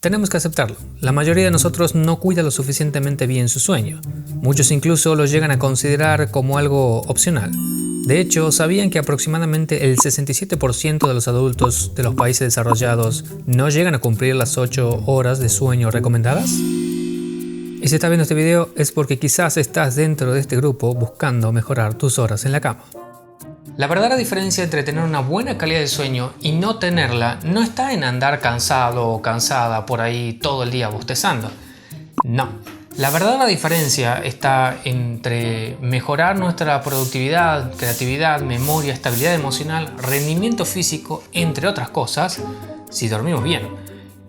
Tenemos que aceptarlo. La mayoría de nosotros no cuida lo suficientemente bien su sueño. Muchos incluso lo llegan a considerar como algo opcional. De hecho, ¿sabían que aproximadamente el 67% de los adultos de los países desarrollados no llegan a cumplir las 8 horas de sueño recomendadas? Y si estás viendo este video es porque quizás estás dentro de este grupo buscando mejorar tus horas en la cama. La verdadera diferencia entre tener una buena calidad de sueño y no tenerla no está en andar cansado o cansada por ahí todo el día bostezando. No. La verdadera diferencia está entre mejorar nuestra productividad, creatividad, memoria, estabilidad emocional, rendimiento físico, entre otras cosas, si dormimos bien.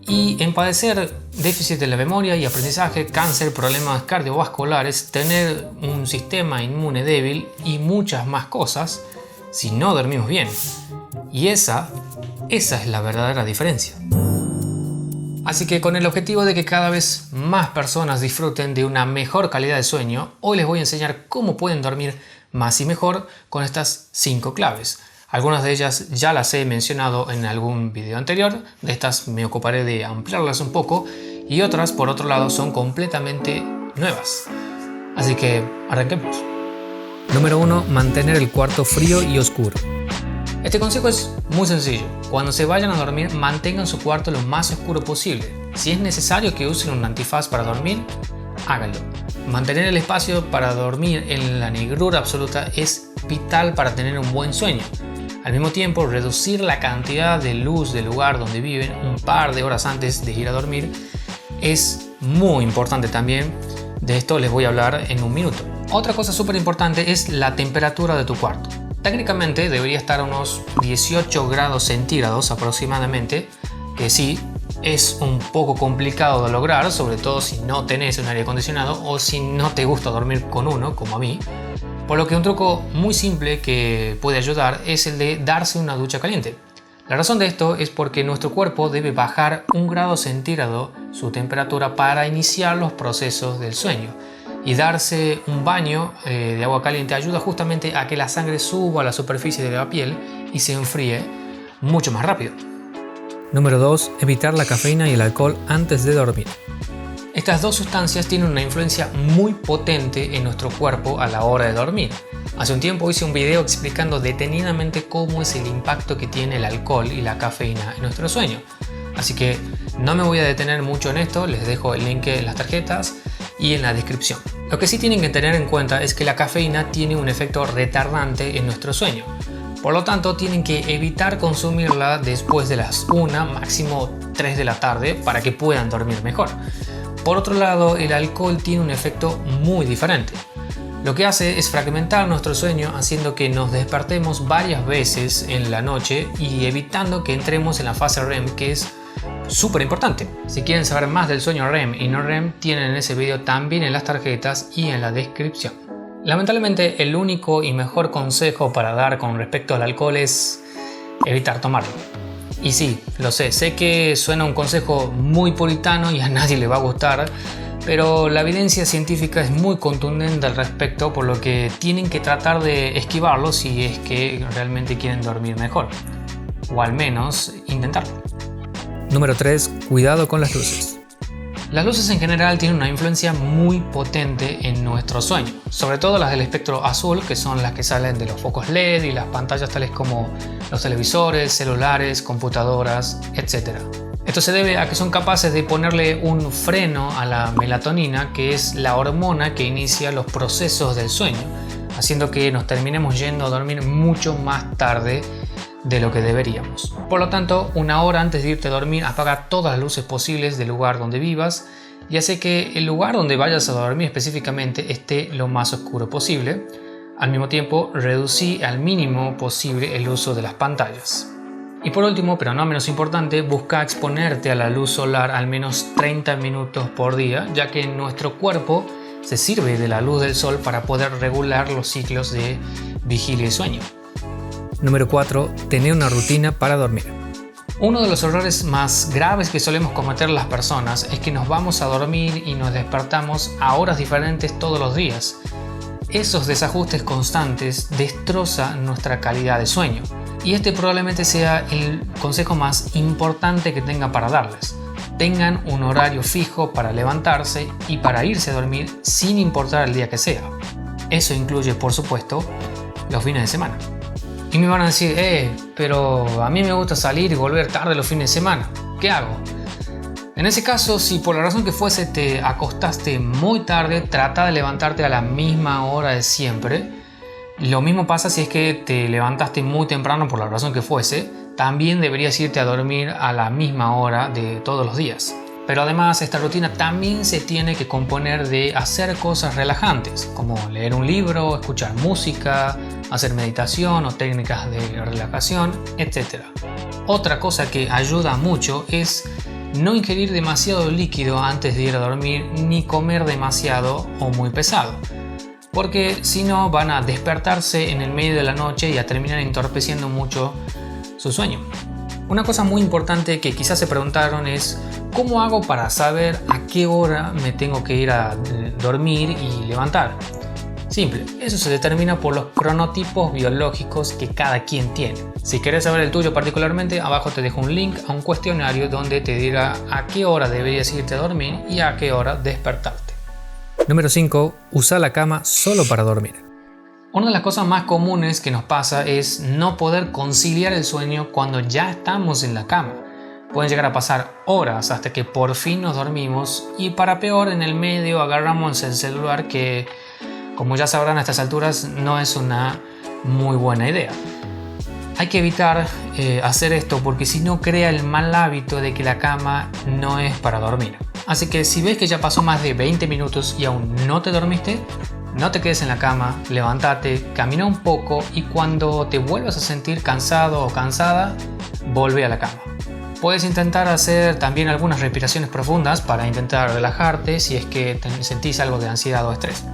Y en padecer déficit de la memoria y aprendizaje, cáncer, problemas cardiovasculares, tener un sistema inmune débil y muchas más cosas si no dormimos bien. Y esa es la verdadera diferencia. Así que con el objetivo de que cada vez más personas disfruten de una mejor calidad de sueño, hoy les voy a enseñar cómo pueden dormir más y mejor con estas 5 claves. Algunas de ellas ya las he mencionado en algún video anterior, de estas me ocuparé de ampliarlas un poco y otras por otro lado son completamente nuevas. Así que arranquemos. Número 1. Mantener el cuarto frío y oscuro. Este consejo es muy sencillo. Cuando se vayan a dormir, mantengan su cuarto lo más oscuro posible. Si es necesario que usen un antifaz para dormir, háganlo. Mantener el espacio para dormir en la negrura absoluta es vital para tener un buen sueño. Al mismo tiempo, reducir la cantidad de luz del lugar donde viven un par de horas antes de ir a dormir es muy importante también. De esto les voy a hablar en un minuto. Otra cosa súper importante es la temperatura de tu cuarto. Técnicamente debería estar a unos 18 grados centígrados aproximadamente, que sí, es un poco complicado de lograr, sobre todo si no tenés un aire acondicionado o si no te gusta dormir con uno, como a mí. Por lo que un truco muy simple que puede ayudar es el de darse una ducha caliente. La razón de esto es porque nuestro cuerpo debe bajar 1 grado centígrado su temperatura para iniciar los procesos del sueño. Y darse un baño de agua caliente ayuda justamente a que la sangre suba a la superficie de la piel y se enfríe mucho más rápido. Número 2. Evitar la cafeína y el alcohol antes de dormir. Estas dos sustancias tienen una influencia muy potente en nuestro cuerpo a la hora de dormir. Hace un tiempo hice un video explicando detenidamente cómo es el impacto que tiene el alcohol y la cafeína en nuestro sueño. Así que no me voy a detener mucho en esto, les dejo el link en las tarjetas y en la descripción. Lo que sí tienen que tener en cuenta es que la cafeína tiene un efecto retardante en nuestro sueño. Por lo tanto, tienen que evitar consumirla después de las 1, máximo 3 de la tarde para que puedan dormir mejor. Por otro lado, el alcohol tiene un efecto muy diferente. Lo que hace es fragmentar nuestro sueño haciendo que nos despertemos varias veces en la noche y evitando que entremos en la fase REM, que es súper importante. Si quieren saber más del sueño REM y no REM, tienen ese video también en las tarjetas y en la descripción. Lamentablemente, el único y mejor consejo para dar con respecto al alcohol es evitar tomarlo. Y sí, lo sé que suena un consejo muy puritano y a nadie le va a gustar, pero la evidencia científica es muy contundente al respecto, por lo que tienen que tratar de esquivarlo si es que realmente quieren dormir mejor, o al menos intentarlo. Número 3. Cuidado con las luces. Las luces en general tienen una influencia muy potente en nuestro sueño, sobre todo las del espectro azul, que son las que salen de los focos LED y las pantallas tales como los televisores, celulares, computadoras, etc. Esto se debe a que son capaces de ponerle un freno a la melatonina, que es la hormona que inicia los procesos del sueño, haciendo que nos terminemos yendo a dormir mucho más tarde de lo que deberíamos. Por lo tanto, 1 hora antes de irte a dormir, apaga todas las luces posibles del lugar donde vivas y hace que el lugar donde vayas a dormir específicamente esté lo más oscuro posible. Al mismo tiempo, reducí al mínimo posible el uso de las pantallas. Y por último, pero no menos importante, busca exponerte a la luz solar al menos 30 minutos por día, ya que nuestro cuerpo se sirve de la luz del sol para poder regular los ciclos de vigilia y sueño. Número 4. Tener una rutina para dormir. Uno de los errores más graves que solemos cometer las personas es que nos vamos a dormir y nos despertamos a horas diferentes todos los días. Esos desajustes constantes destrozan nuestra calidad de sueño. Y este probablemente sea el consejo más importante que tenga para darles. tengan un horario fijo para levantarse y para irse a dormir sin importar el día que sea. Eso incluye, por supuesto, los fines de semana. Y me van a decir, pero a mí me gusta salir y volver tarde los fines de semana. ¿Qué hago? En ese caso, si por la razón que fuese te acostaste muy tarde, trata de levantarte a la misma hora de siempre. Lo mismo pasa si es que te levantaste muy temprano por la razón que fuese. También deberías irte a dormir a la misma hora de todos los días. Pero además esta rutina también se tiene que componer de hacer cosas relajantes, como leer un libro, escuchar música, hacer meditación o técnicas de relajación, etc. Otra cosa que ayuda mucho es no ingerir demasiado líquido antes de ir a dormir ni comer demasiado o muy pesado, porque si no van a despertarse en el medio de la noche y a terminar entorpeciendo mucho su sueño. Una cosa muy importante que quizás se preguntaron es ¿cómo hago para saber a qué hora me tengo que ir a dormir y levantar? Simple, eso se determina por los cronotipos biológicos que cada quien tiene. Si querés saber el tuyo particularmente, abajo te dejo un link a un cuestionario donde te dirá a qué hora deberías irte a dormir y a qué hora despertarte. Número 5. Usa la cama solo para dormir. Una de las cosas más comunes que nos pasa es no poder conciliar el sueño cuando ya estamos en la cama. Pueden llegar a pasar horas hasta que por fin nos dormimos y para peor en el medio agarramos el celular que, como ya sabrán a estas alturas, no es una muy buena idea. Hay que evitar hacer esto porque si no crea el mal hábito de que la cama no es para dormir. Así que si ves que ya pasó más de 20 minutos y aún no te dormiste, no te quedes en la cama, levántate, camina un poco y cuando te vuelvas a sentir cansado o cansada, vuelve a la cama. Puedes intentar hacer también algunas respiraciones profundas para intentar relajarte si es que sentís algo de ansiedad o estrés.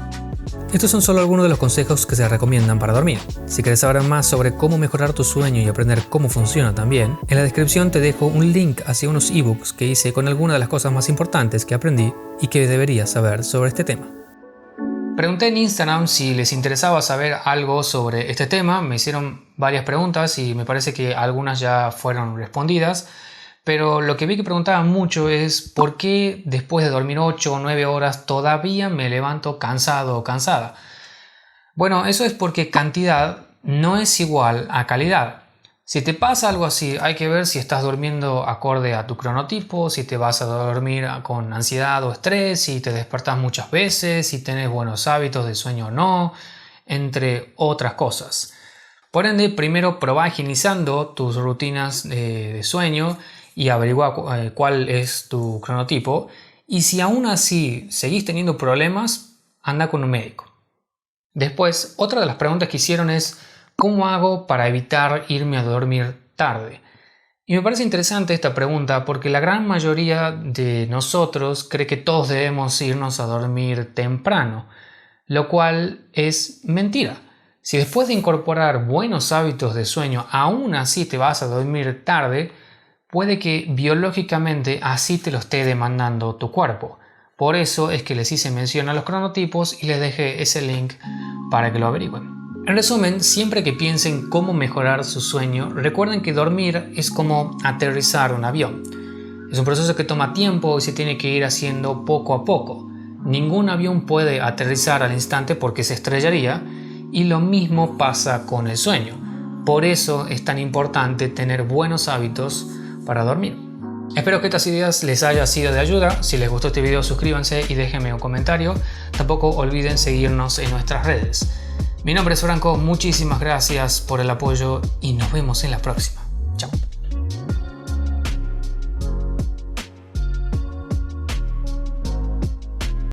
Estos son solo algunos de los consejos que se recomiendan para dormir. Si quieres saber más sobre cómo mejorar tu sueño y aprender cómo funciona también, en la descripción te dejo un link hacia unos ebooks que hice con algunas de las cosas más importantes que aprendí y que deberías saber sobre este tema. Pregunté en Instagram si les interesaba saber algo sobre este tema, me hicieron varias preguntas y me parece que algunas ya fueron respondidas, pero lo que vi que preguntaban mucho es ¿por qué después de dormir 8 o 9 horas todavía me levanto cansado o cansada? Bueno, eso es porque cantidad no es igual a calidad. Si te pasa algo así, hay que ver si estás durmiendo acorde a tu cronotipo, si te vas a dormir con ansiedad o estrés, si te despertás muchas veces, si tenés buenos hábitos de sueño o no, entre otras cosas. Por ende, primero probá agilizando tus rutinas de sueño y averigua cuál es tu cronotipo. Y si aún así seguís teniendo problemas, anda con un médico. Después, otra de las preguntas que hicieron es ¿cómo hago para evitar irme a dormir tarde? Y me parece interesante esta pregunta porque la gran mayoría de nosotros cree que todos debemos irnos a dormir temprano, lo cual es mentira. Si después de incorporar buenos hábitos de sueño aún así te vas a dormir tarde, puede que biológicamente así te lo esté demandando tu cuerpo. Por eso es que les hice mención a los cronotipos y les dejé ese link para que lo averigüen. En resumen, siempre que piensen cómo mejorar su sueño, recuerden que dormir es como aterrizar un avión. Es un proceso que toma tiempo y se tiene que ir haciendo poco a poco. Ningún avión puede aterrizar al instante porque se estrellaría y lo mismo pasa con el sueño. Por eso es tan importante tener buenos hábitos para dormir. Espero que estas ideas les haya sido de ayuda. Si les gustó este video, suscríbanse y déjenme un comentario. Tampoco olviden seguirnos en nuestras redes. Mi nombre es Franco, muchísimas gracias por el apoyo y nos vemos en la próxima. Chao.